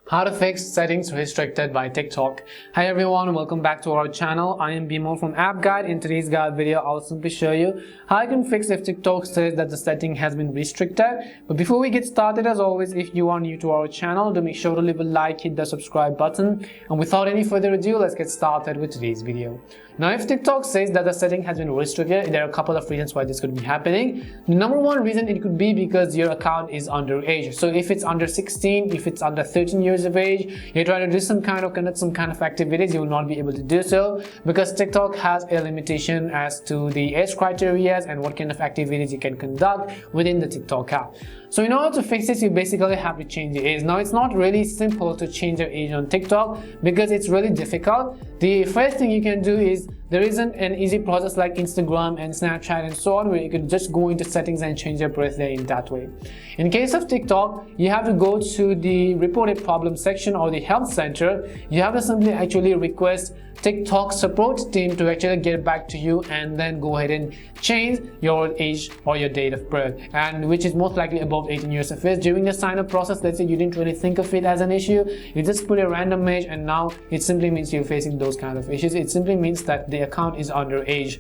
How to fix settings restricted by TikTok. Hi everyone, welcome back to our channel. I am Bimo from App Guide. In today's guide video, I'll simply show you how you can fix if TikTok says that the setting has been restricted. But before we get started, as always, if you are new to our channel, do make sure to leave a like, hit the subscribe button. And without any further ado, let's get started with today's video. Now, if TikTok says that the setting has been restricted, there are a couple of reasons why this could be happening. The number one reason it could be because your account is underage. So if it's under 16, if it's under 13 years of age, you're trying to do some kind of activities, you will not be able to do so because TikTok has a limitation as to the age criteria and what kind of activities you can conduct within the TikTok app. So in order to fix this, you basically have to change the age. Now, it's not really simple to change your age on TikTok because it's really difficult. The first thing you can do is there isn't an easy process like Instagram and Snapchat and so on where you can just go into settings and change your birthday in that way. In case of TikTok, you have to go to the reported problem section or the help center. You have to simply actually request TikTok support team to actually get back to you and then go ahead and change your age or your date of birth, and which is most likely above 18 years of age. During the sign up process, let's say you didn't really think of it as an issue, you just put a random age and now it simply means you're facing those kind of issues. It simply means that the account is underage.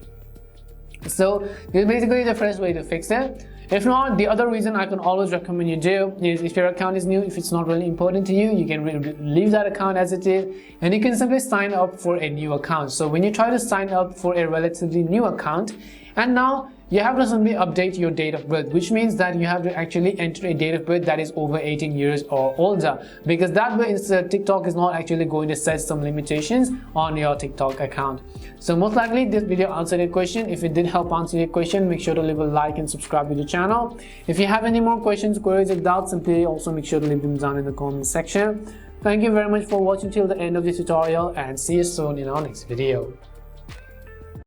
So this is basically the first way to fix it. If not, the other reason I can always recommend you do is if your account is new, if it's not really important to you, you can leave that account as it is and you can simply sign up for a new account. So when you try to sign up for a relatively new account, and now you have to simply update your date of birth, which means that you have to actually enter a date of birth that is over 18 years or older, because that way TikTok is not actually going to set some limitations on your TikTok account. So most likely this video answered your question. If it did help answer your question, make sure to leave a like and subscribe to the channel. If you have any more questions, queries or doubts, simply also make sure to leave them down in the comment section. Thank you very much for watching till the end of this tutorial and see you soon in our next video.